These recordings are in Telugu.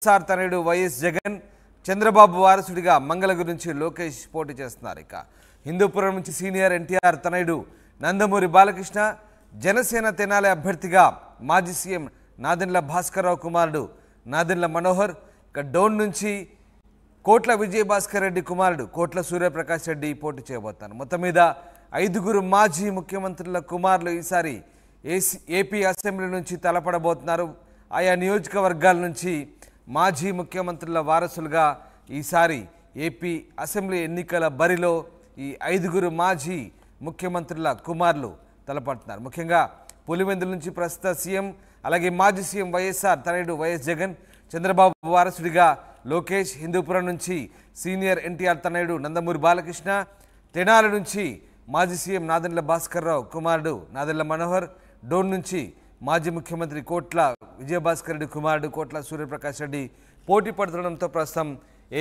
వైఎస్ఆర్ తనయుడు వైఎస్ జగన్ చంద్రబాబు వారసుడిగా మంగళగిరి నుంచి లోకేష్ పోటీ చేస్తున్నారు. ఇక హిందూపురం నుంచి సీనియర్ ఎన్టీఆర్ తనయుడు నందమూరి బాలకృష్ణ, జనసేన తెనాలి అభ్యర్థిగా మాజీ సీఎం నాదెండ్ల భాస్కర్రావు కుమారుడు నాదెండ్ల మనోహర్, ఇక డోన్ నుంచి కోట్ల విజయభాస్కర్ రెడ్డి కుమారుడు కోట్ల సూర్యప్రకాష్ రెడ్డి పోటీ చేయబోతున్నారు. మొత్తం మీద 5 మాజీ ముఖ్యమంత్రుల కుమారులు ఈసారి ఏపీ అసెంబ్లీ నుంచి తలపడబోతున్నారు. ఆయా నియోజకవర్గాల నుంచి మాజీ ముఖ్యమంత్రుల వారసులుగా ఈసారి ఏపీ అసెంబ్లీ ఎన్నికల బరిలో ఈ 5 మాజీ ముఖ్యమంత్రుల కుమారులు తలపడుతున్నారు. ముఖ్యంగా పులివెందుల నుంచి ప్రస్తుత సీఎం అలాగే మాజీ సీఎం వైఎస్ఆర్ తనయుడు వైఎస్ జగన్, చంద్రబాబు వారసుడిగా లోకేష్, హిందూపురం నుంచి సీనియర్ ఎన్టీఆర్ తనయుడు నందమూరి బాలకృష్ణ, తెనాలి నుంచి మాజీ సీఎం నాదెండ్ల భాస్కర్రావు కుమారుడు నాదెండ్ల మనోహర్, డోన్ నుంచి మాజీ ముఖ్యమంత్రి కోట్ల విజయభాస్కర్ రెడ్డి కుమారుడు కోట్ల సూర్యప్రకాష్ రెడ్డి పోటీ పడుతుండడంతో ప్రస్తుతం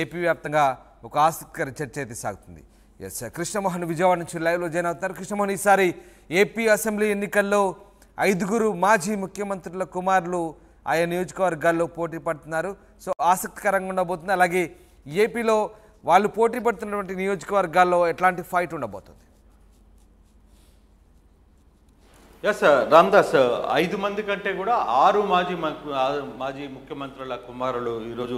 ఏపీ వ్యాప్తంగా ఒక ఆసక్తికర చర్చ అయితే సాగుతుంది. ఎస్, కృష్ణమోహన్ విజయవాడ నుంచి లైవ్లో జాయిన్ అవుతున్నారు. కృష్ణమోహన్, ఈసారి ఏపీ అసెంబ్లీ ఎన్నికల్లో 5 మాజీ ముఖ్యమంత్రుల కుమారులు ఆయా నియోజకవర్గాల్లో పోటీ పడుతున్నారు. సో ఆసక్తికరంగా ఉండబోతుంది. అలాగే ఏపీలో వాళ్ళు పోటీ పడుతున్నటువంటి నియోజకవర్గాల్లో ఎట్లాంటి ఫైట్ ఉండబోతుంది? ఎస్ రామ్దాస్, 5 మంది కంటే కూడా 6 మాజీ ముఖ్యమంత్రుల కుమారులు ఈరోజు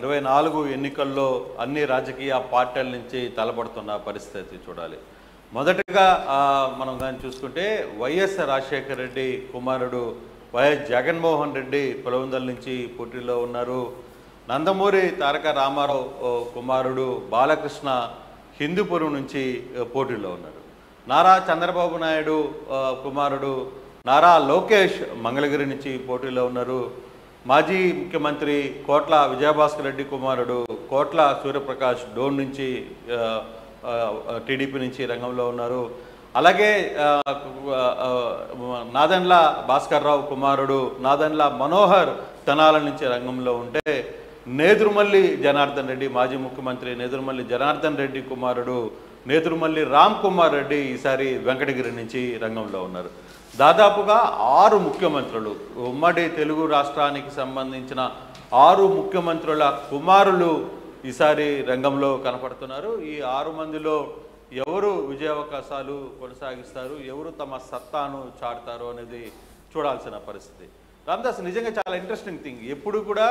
24 ఎన్నికల్లో అన్ని రాజకీయ పార్టీల నుంచి తలపడుతున్న పరిస్థితి చూడాలి. మొదటగా మనం కానీ చూసుకుంటే వైఎస్ రాజశేఖర రెడ్డి కుమారుడు వైఎస్ జగన్మోహన్ రెడ్డి పులివెందుల నుంచి పోటీలో ఉన్నారు. నందమూరి తారక రామారావు కుమారుడు బాలకృష్ణ హిందూపురం నుంచి పోటీలో ఉన్నారు. నారా చంద్రబాబు నాయుడు కుమారుడు నారా లోకేష్ మంగళగిరి నుంచి పోటీలో ఉన్నారు. మాజీ ముఖ్యమంత్రి కోట్ల విజయభాస్కర్ రెడ్డి కుమారుడు కోట్ల సూర్యప్రకాష్ డోన్ నుంచి టీడీపీ నుంచి రంగంలో ఉన్నారు. అలాగే నాదెండ్ల భాస్కర్రావు కుమారుడు నాదెండ్ల మనోహర్ తెనాలి నుంచి రంగంలో ఉంటే, నేదురుమల్లి జనార్దన్ రెడ్డి మాజీ ముఖ్యమంత్రి నేదురుమల్లి జనార్దన్ రెడ్డి కుమారుడు నేదురుమల్లి రామ్ కుమార్ రెడ్డి ఈసారి వెంకటగిరి నుంచి రంగంలో ఉన్నారు. దాదాపుగా 6 ముఖ్యమంత్రులు, ఉమ్మడి తెలుగు రాష్ట్రానికి సంబంధించిన 6 ముఖ్యమంత్రుల కుమారులు ఈసారి రంగంలో కనపడుతున్నారు. ఈ 6 మందిలో ఎవరు విజయావకాశాలు కొనసాగిస్తారు, ఎవరు తమ సత్తాను చాటుతారు అనేది చూడాల్సిన పరిస్థితి. రామ్దాస్, నిజంగా చాలా ఇంట్రెస్టింగ్ థింగ్. ఎప్పుడు కూడా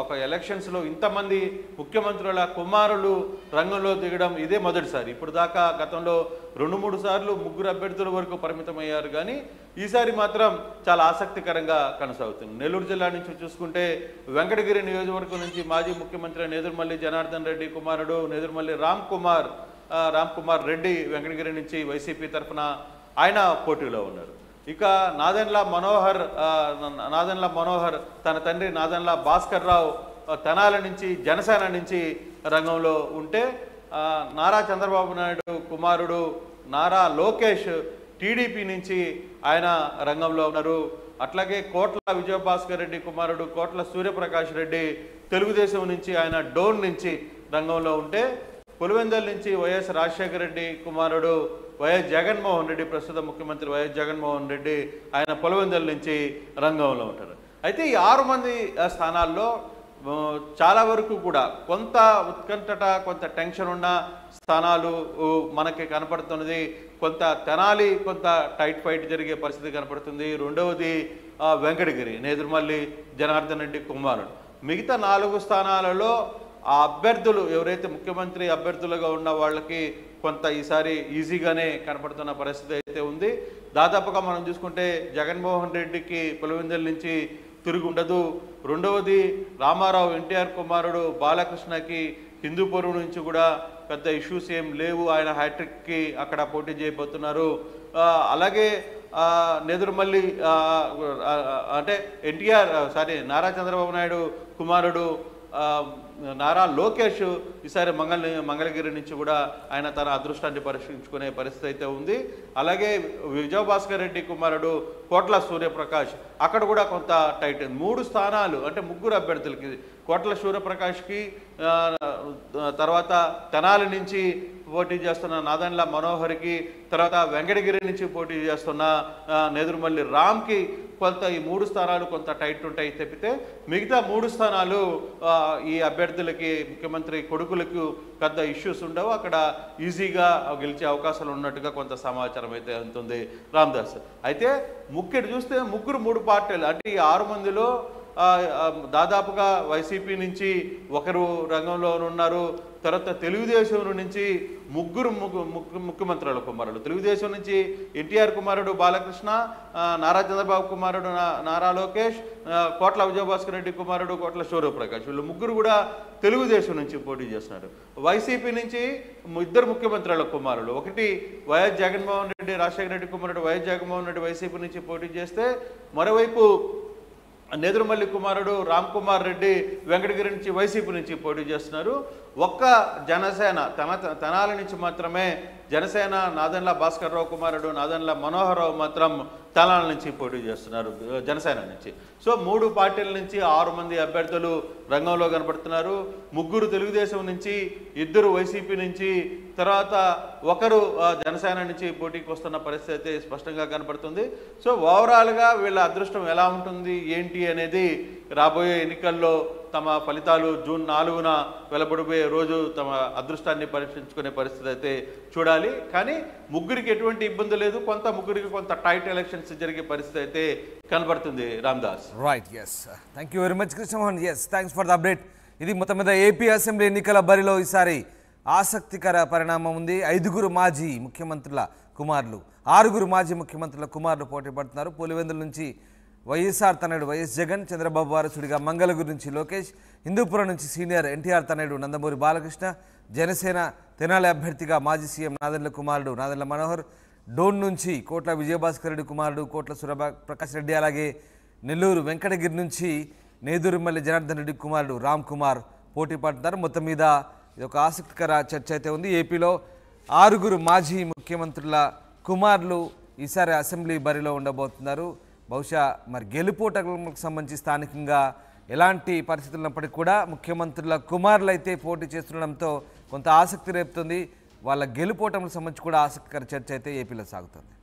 ఒక ఎలక్షన్స్లో ఇంతమంది ముఖ్యమంత్రుల కుమారులు రంగంలో దిగడం ఇదే మొదటిసారి. ఇప్పుడు దాకా గతంలో 2-3 సార్లు 3 అభ్యర్థుల వరకు పరిమితమయ్యారు, కానీ ఈసారి మాత్రం చాలా ఆసక్తికరంగా కొనసాగుతుంది. నెల్లూరు జిల్లా నుంచి చూసుకుంటే వెంకటగిరి నియోజకవర్గం నుంచి మాజీ ముఖ్యమంత్రి నేదురుమల్లి జనార్దన్ రెడ్డి కుమారుడు నేదురుమల్లి రామ్ కుమార్ రెడ్డి వెంకటగిరి నుంచి వైసీపీ తరఫున ఆయన పోటీలో ఉన్నారు. ఇక నాదెండ్ల మనోహర్ తన తండ్రి నాదెండ్ల భాస్కర్రావు తెనాలి నుంచి జనసేన నుంచి రంగంలో ఉంటే, నారా చంద్రబాబు నాయుడు కుమారుడు నారా లోకేష్ టీడీపీ నుంచి ఆయన రంగంలో ఉన్నారు. అట్లాగే కోట్ల విజయభాస్కర్ రెడ్డి కుమారుడు కోట్ల సూర్యప్రకాష్ రెడ్డి తెలుగుదేశం నుంచి ఆయన డోన్ నుంచి రంగంలో ఉంటే, పులివెందుల నుంచి వైఎస్ రాజశేఖర రెడ్డి కుమారుడు వైఎస్ జగన్మోహన్ రెడ్డి ప్రస్తుత ముఖ్యమంత్రి వైఎస్ జగన్మోహన్ రెడ్డి ఆయన పులివెందుల నుంచి రంగంలో ఉంటారు. అయితే ఈ 6 మంది స్థానాల్లో చాలా వరకు కూడా కొంత ఉత్కంఠట, కొంత టెన్షన్ ఉన్న స్థానాలు మనకి కనపడుతున్నది. కొంత తెనాలి కొంత టైట్ ఫైట్ జరిగే పరిస్థితి కనపడుతుంది. రెండవది వెంకటగిరి నేదురుమల్లి జనార్దన్ రెడ్డి కుమారుడు. మిగతా 4 స్థానాలలో ఆ అభ్యర్థులు ఎవరైతే ముఖ్యమంత్రి అభ్యర్థులుగా ఉన్న వాళ్ళకి కొంత ఈసారి ఈజీగానే కనపడుతున్న పరిస్థితి అయితే ఉంది. దాదాపుగా మనం చూసుకుంటే జగన్మోహన్ రెడ్డికి పులివెందుల నుంచి తిరుగు ఉండదు. రెండవది రామారావు ఎన్టీఆర్ కుమారుడు బాలకృష్ణకి హిందూపురం నుంచి కూడా పెద్ద ఇష్యూస్ ఏం లేవు, ఆయన హ్యాట్రిక్కి అక్కడ పోటీ చేయబోతున్నారు. అలాగే నేదురుమల్లి అంటే నారా చంద్రబాబు నాయుడు కుమారుడు నారా లోకేష్ ఈసారి మంగళగిరి నుంచి కూడా ఆయన తన అదృష్టాన్ని పరీక్షించుకునే పరిస్థితి అయితే ఉంది. అలాగే విజయభాస్కర్ రెడ్డి కుమారుడు కోట్ల సూర్యప్రకాష్ అక్కడ కూడా కొంత టైట్. 3 స్థానాలు అంటే 3 అభ్యర్థులకి కోట్ల సూర్యప్రకాష్కి, తర్వాత తెనాలి నుంచి పోటీ చేస్తున్న నాదెండ్ల మనోహర్కి, తర్వాత వెంకటగిరి నుంచి పోటీ చేస్తున్న నేదురుమల్లి రామ్కి కొంత ఈ 3 స్థానాలు కొంత టైట్ ఉంటాయి తప్పితే మిగతా 3 స్థానాలు ఈ అభ్యర్థులకి, ముఖ్యమంత్రి కొడుకులకు పెద్ద ఇష్యూస్ ఉండవు. అక్కడ ఈజీగా గెలిచే అవకాశాలు ఉన్నట్టుగా కొంత సమాచారం అయితే అందుతుంది రామదాస్. అయితే చూస్తే ముగ్గురు 3 పార్టీలు అంటే ఈ 6 మందిలో దాదాపుగా వైసీపీ నుంచి ఒకరు రంగంలో ఉన్నారు. తర్వాత తెలుగుదేశం నుంచి ముగ్గురు ముఖ్యమంత్రుల కుమారుడు. తెలుగుదేశం నుంచి ఎన్టీఆర్ కుమారుడు బాలకృష్ణ, నారా చంద్రబాబు కుమారుడు నారా లోకేష్, కోట్ల విజయభాస్కర్ రెడ్డి కుమారుడు కోట్ల సూర్యప్రకాష్, వీళ్ళు ముగ్గురు కూడా తెలుగుదేశం నుంచి పోటీ చేస్తున్నారు. వైసీపీ నుంచి 2 ముఖ్యమంత్రుల కుమారులు, ఒకటి వైఎస్ జగన్మోహన్ రెడ్డి, రాజశేఖర రెడ్డి కుమారుడు వైఎస్ జగన్మోహన్ రెడ్డి వైసీపీ నుంచి పోటీ చేస్తే, మరోవైపు నేదురుమల్లి కుమారుడు రామ్ కుమార్ రెడ్డి వెంకటగిరి నుంచి వైసీపీ నుంచి పోటీ చేస్తున్నారు. ఒక్క జనసేన తెనాలి నుంచి మాత్రమే జనసేన నాదెండ్ల భాస్కర్ రావు కుమారుడు నాదెండ్ల మనోహర్ రావు మాత్రం తెనాలి నుంచి పోటీ చేస్తున్నారు జనసేన నుంచి. సో 3 పార్టీల నుంచి 6 మంది అభ్యర్థులు రంగంలో కనపడుతున్నారు. 3 తెలుగుదేశం నుంచి, 2 వైసీపీ నుంచి, తర్వాత ఒకరు జనసేన నుంచి పోటీకి వస్తున్న పరిస్థితి అయితే స్పష్టంగా కనపడుతుంది. సో ఓవరాల్గా వీళ్ళ అదృష్టం ఎలా ఉంటుంది ఏంటి అనేది రాబోయే ఎన్నికల్లో తమ ఫలితాలు జూన్ 4న వెలువడబోయే రోజు తమ అదృష్టాన్ని పరీక్షించుకునే పరిస్థితి అయితే చూడాలి. కానీ ముగ్గురికి ఎటువంటి ఇబ్బంది లేదు. ముగ్గురికి కొంత టైట్ ఎలక్షన్స్ జరిగే పరిస్థితి అయితే కనబడుతుంది Ramdas. Right, yes, thank you very much Krishnamohan. Yes, thanks for the update. ఇది మొత్తం మీద ఏపీ అసెంబ్లీ ఎన్నికల బరిలో ఈసారి ఆసక్తికర పరిణామం ఉంది. 5 మాజీ ముఖ్యమంత్రుల కుమారులు, 6 మాజీ ముఖ్యమంత్రుల కుమారులు పోటీ పడుతున్నారు. పులివెందుల నుంచి వైఎస్ఆర్ తనయుడు వైఎస్ జగన్, చంద్రబాబు వారసుడిగా మంగళగిరి నుంచి లోకేష్, హిందూపురం నుంచి సీనియర్ ఎన్టీఆర్ తనయుడు నందమూరి బాలకృష్ణ, జనసేన తెనాలి అభ్యర్థిగా మాజీ సీఎం నాదెండ్ల కుమారుడు నాదెండ్ల మనోహర్, డోన్ నుంచి కోట్ల విజయభాస్కర్ రెడ్డి కుమారుడు కోట్ల సూర్యప్రకాష్ రెడ్డి, అలాగే నెల్లూరు వెంకటగిరి నుంచి నేదురుమల్లి జనార్దన్ రెడ్డి కుమారుడు రామ్ కుమార్ పోటీ పడుతున్నారు. మొత్తం మీద ఇది ఒక ఆసక్తికర చర్చ అయితే ఉంది. ఏపీలో 6 మాజీ ముఖ్యమంత్రుల కుమారులు ఈసారి అసెంబ్లీ బరిలో ఉండబోతున్నారు. బహుశా మరి గెలుపోటకు సంబంధించి స్థానికంగా ఎలాంటి పరిస్థితులు ఉన్నప్పటికీ కూడా ముఖ్యమంత్రుల కుమారులు అయితే పోటీ చేస్తుండడంతో కొంత ఆసక్తి రేపుతుంది. వాళ్ళ గెలుపోటములకు సంబంధించి కూడా ఆసక్తికర చర్చ అయితే ఏపీలో సాగుతుంది.